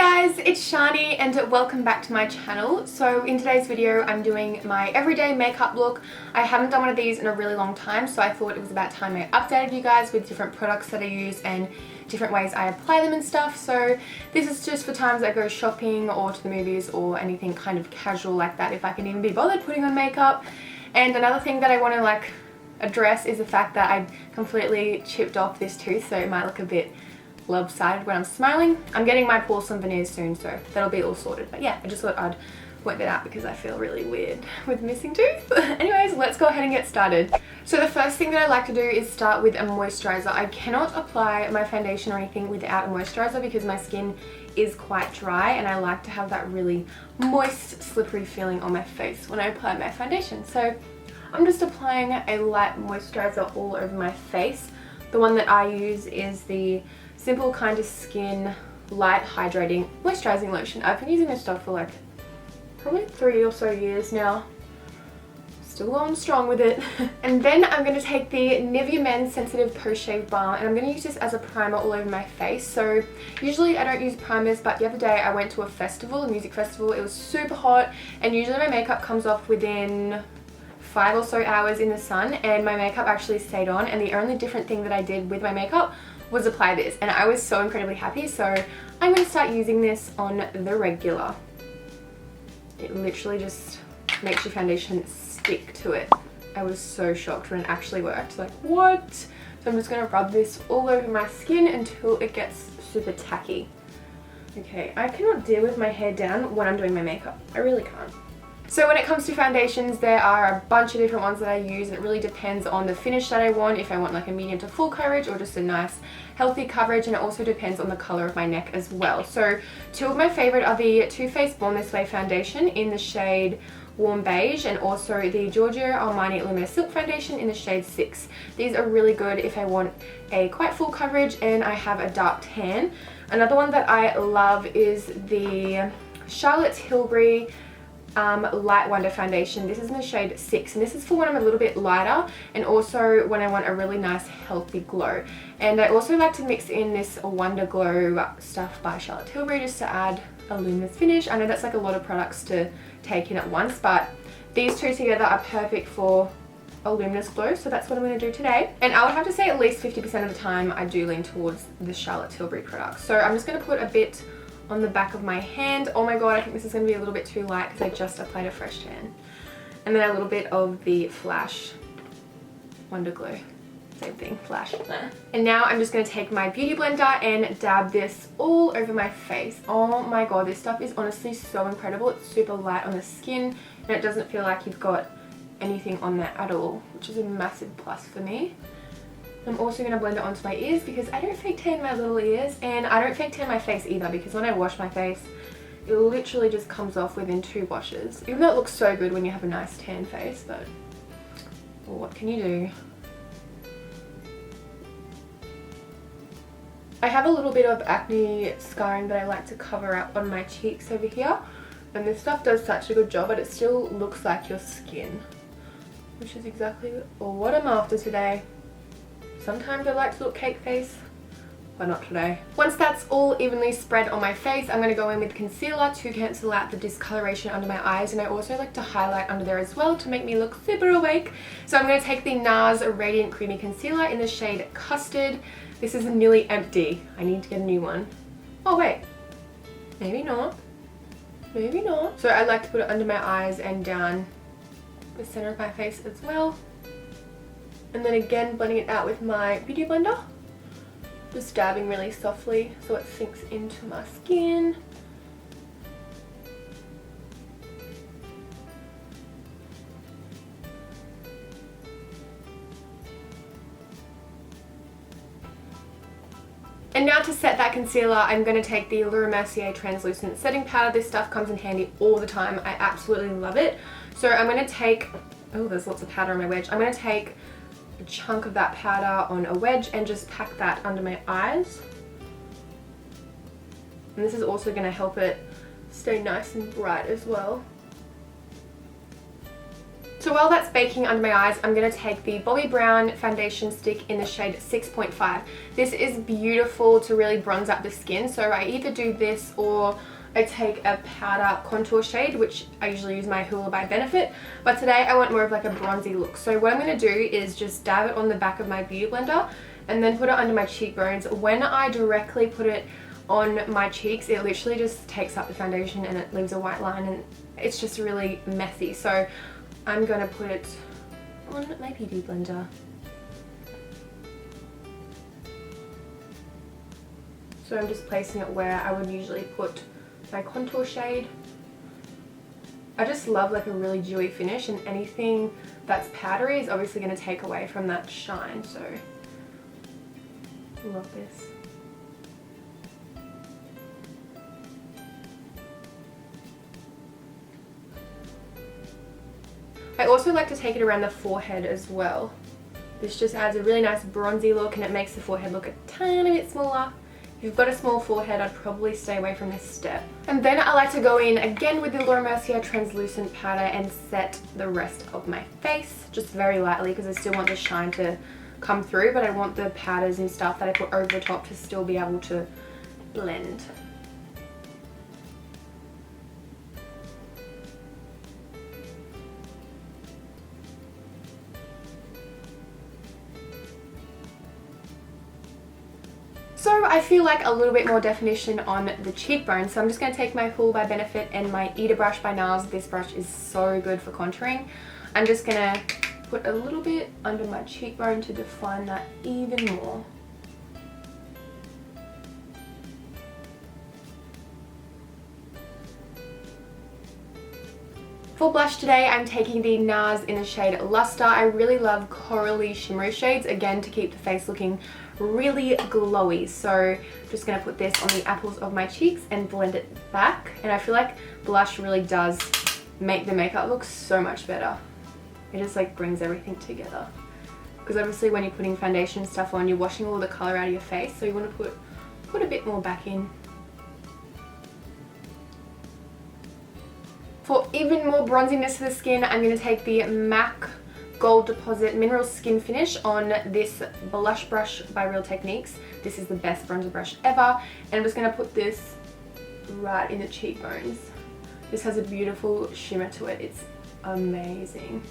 guys, it's Shani and welcome back to my channel. So in today's video I'm doing my everyday makeup look. I haven't done one of these in a really long time, so I thought it was about time I updated you guys with different products that I use and different ways I apply them and stuff. So this is just for times I go shopping or to the movies or anything kind of casual like that, if I can even be bothered putting on makeup. And another thing that I want to address is the fact that I completely chipped off this tooth, so it might look a bit lopsided when I'm smiling. I'm getting my porcelain veneers soon, so that'll be all sorted. But yeah, I just thought I'd point that out because I feel really weird with missing tooth. Anyways, let's go ahead and get started. So the first thing that I like to do is start with a moisturizer. I cannot apply my foundation or anything without a moisturizer because my skin is quite dry and I like to have that really moist, slippery feeling on my face when I apply my foundation. So I'm just applying a light moisturizer all over my face. The one that I use is the Simple Kind of Skin Light Hydrating Moisturizing Lotion. I've been using this stuff for probably 3 or so years now. Still going strong with it. And then I'm going to take the Nivea Men's Sensitive Post-Shave Balm and I'm going to use this as a primer all over my face. So usually I don't use primers, but the other day I went to a festival, a music festival. It was super hot and usually my makeup comes off within 5 or so hours in the sun, and my makeup actually stayed on, and the only different thing that I did with my makeup was apply this, and I was so incredibly happy. So I'm going to start using this on the regular. It literally just makes your foundation stick to it. I was so shocked when it actually worked. Like, what? So I'm just going to rub this all over my skin until it gets super tacky. Okay, I cannot deal with my hair down when I'm doing my makeup. I really can't. So when it comes to foundations, there are a bunch of different ones that I use, and it really depends on the finish that I want, if I want like a medium to full coverage or just a nice healthy coverage, and it also depends on the colour of my neck as well. So two of my favourite are the Too Faced Born This Way foundation in the shade Warm Beige, and also the Giorgio Armani Illumina Silk foundation in the shade 6. These are really good if I want a quite full coverage and I have a dark tan. Another one that I love is the Charlotte Tilbury Light Wonder foundation. This is in the shade 6, and this is for when I'm a little bit lighter and also when I want a really nice healthy glow. And I also like to mix in this Wonder Glow stuff by Charlotte Tilbury just to add a luminous finish. I know that's like a lot of products to take in at once, but these two together are perfect for a luminous glow, so that's what I'm going to do today. And I would have to say at least 50% of the time I do lean towards the Charlotte Tilbury products. So I'm just going to put a bit on the back of my hand. Oh my god, I think this is going to be a little bit too light because I just applied a fresh tan. And then a little bit of the Flash Wonder Glow. Same thing, Flash. And now I'm just going to take my beauty blender and dab this all over my face. Oh my god, this stuff is honestly so incredible. It's super light on the skin and it doesn't feel like you've got anything on there at all, which is a massive plus for me. I'm also going to blend it onto my ears because I don't fake tan my little ears, and I don't fake tan my face either because when I wash my face it literally just comes off within 2 washes. Even though it looks so good when you have a nice tan face, but well, what can you do? I have a little bit of acne scarring that I like to cover up on my cheeks over here, and this stuff does such a good job, but it still looks like your skin, which is exactly what I'm after today. Sometimes I like to look cake face, but not today. Once that's all evenly spread on my face, I'm going to go in with concealer to cancel out the discoloration under my eyes, and I also like to highlight under there as well to make me look super awake. So I'm going to take the NARS Radiant Creamy Concealer in the shade Custard. This is nearly empty. I need to get a new one. Oh wait, maybe not. Maybe not. So I like to put it under my eyes and down the center of my face as well. And then again blending it out with my beauty blender. Just dabbing really softly so it sinks into my skin. And now to set that concealer, I'm going to take the Laura Mercier Translucent Setting Powder. This stuff comes in handy all the time. I absolutely love it. So I'm going to take, oh, there's lots of powder on my wedge. I'm going to take a chunk of that powder on a wedge and just pack that under my eyes. And this is also going to help it stay nice and bright as well. So while that's baking under my eyes, I'm going to take the Bobbi Brown foundation stick in the shade 6.5. This is beautiful to really bronze up the skin, so I either do this or I take a powder contour shade, which I usually use my Hoola by Benefit, but today I want more of like a bronzy look. So what I'm going to do is just dab it on the back of my beauty blender and then put it under my cheekbones. When I directly put it on my cheeks, it literally just takes up the foundation and it leaves a white line, and it's just really messy. So I'm going to put it on my beauty blender. So I'm just placing it where I would usually put my contour shade. I just love like a really dewy finish, and anything that's powdery is obviously going to take away from that shine, so love this. I also like to take it around the forehead as well. This just adds a really nice bronzy look and it makes the forehead look a tiny bit smaller. If you've got a small forehead, I'd probably stay away from this step. And then I like to go in again with the Laura Mercier translucent powder and set the rest of my face, just very lightly, because I still want the shine to come through, but I want the powders and stuff that I put over the top to still be able to blend. So I feel like a little bit more definition on the cheekbone, so I'm just going to take my Hoola by Benefit and my Eater brush by NARS. This brush is so good for contouring. I'm just going to put a little bit under my cheekbone to define that even more. For blush today, I'm taking the NARS in the shade Luster. I really love corally shimmery shades, again to keep the face looking really glowy. So I'm just going to put this on the apples of my cheeks and blend it back. And I feel like blush really does make the makeup look so much better. It just like brings everything together. Because obviously when you're putting foundation and stuff on, you're washing all the colour out of your face, so you want to put a bit more back in. For even more bronziness to the skin, I'm going to take the MAC Gold Deposit Mineral Skin Finish on this blush brush by Real Techniques. This is the best bronzer brush ever, and I'm just going to put this right in the cheekbones. This has a beautiful shimmer to it. It's amazing.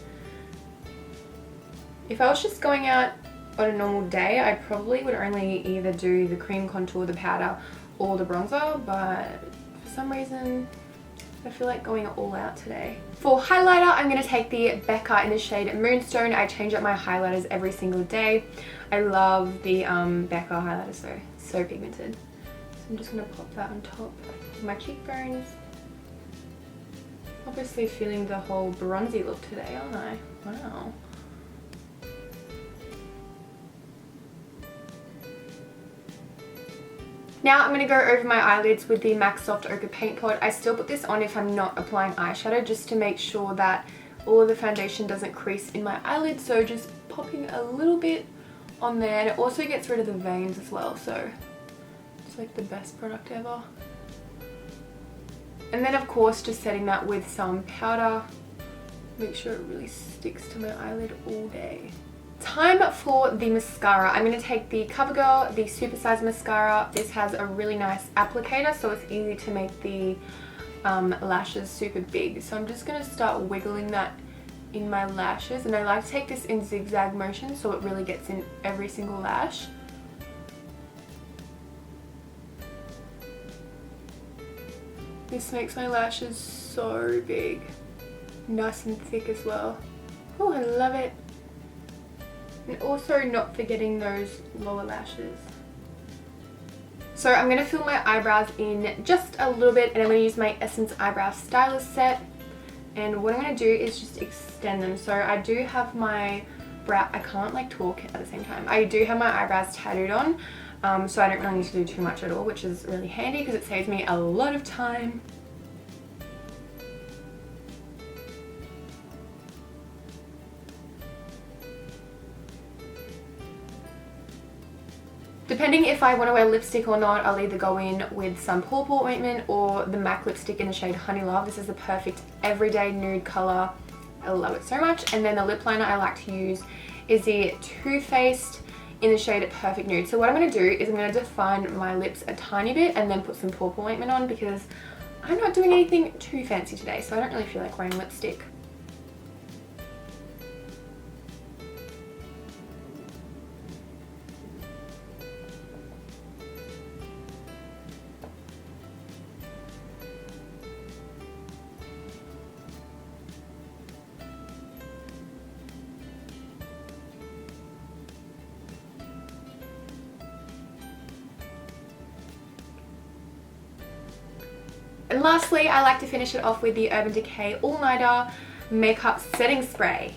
If I was just going out on a normal day, I probably would only either do the cream contour, the powder, or the bronzer, but for some reason I feel like going all out today. For highlighter, I'm going to take the Becca in the shade Moonstone. I change up my highlighters every single day. I love the Becca highlighter, so pigmented. So I'm just going to pop that on top of my cheekbones. Obviously feeling the whole bronzy look today, aren't I? Wow. Now I'm going to go over my eyelids with the MAC Soft Ochre Paint Pot. I still put this on if I'm not applying eyeshadow, just to make sure that all of the foundation doesn't crease in my eyelids. So just popping a little bit on there, and it also gets rid of the veins as well, so it's like the best product ever. And then of course just setting that with some powder. Make sure it really sticks to my eyelid all day. Time for the mascara. I'm going to take the CoverGirl, the Super Size Mascara. This has a really nice applicator, so it's easy to make the lashes super big. So I'm just going to start wiggling that in my lashes, and I like to take this in zigzag motion so it really gets in every single lash. This makes my lashes so big. Nice and thick as well. Oh, I love it. And also not forgetting those lower lashes. So I'm going to fill my eyebrows in just a little bit, and I'm going to use my Essence Eyebrow Stylist set. And what I'm going to do is just extend them. So I do have my brow, I can't like talk at the same time. I do have my eyebrows tattooed on, so I don't really need to do too much at all, which is really handy because it saves me a lot of time. Depending if I want to wear lipstick or not, I'll either go in with some Paw ointment or the MAC lipstick in the shade Honey Love. This is the perfect everyday nude colour. I love it so much. And then the lip liner I like to use is the Too Faced in the shade Perfect Nude. So what I'm going to do is I'm going to define my lips a tiny bit and then put some purple ointment on, because I'm not doing anything too fancy today, so I don't really feel like wearing lipstick. And lastly, I like to finish it off with the Urban Decay All Nighter Makeup Setting Spray.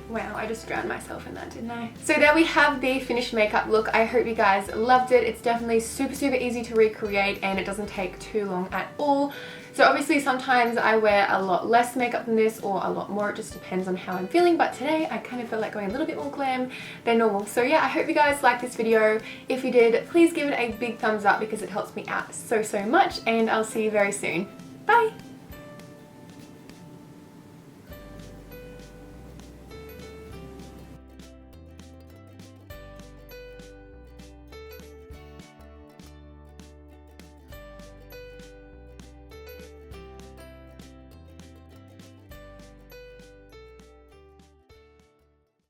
Wow, I just drowned myself in that, didn't I? So there we have the finished makeup look. I hope you guys loved it. It's definitely super, super easy to recreate and it doesn't take too long at all. So obviously sometimes I wear a lot less makeup than this or a lot more. It just depends on how I'm feeling. But today I kind of feel like going a little bit more glam than normal. So yeah, I hope you guys liked this video. If you did, please give it a big thumbs up because it helps me out so, so much. And I'll see you very soon. Bye!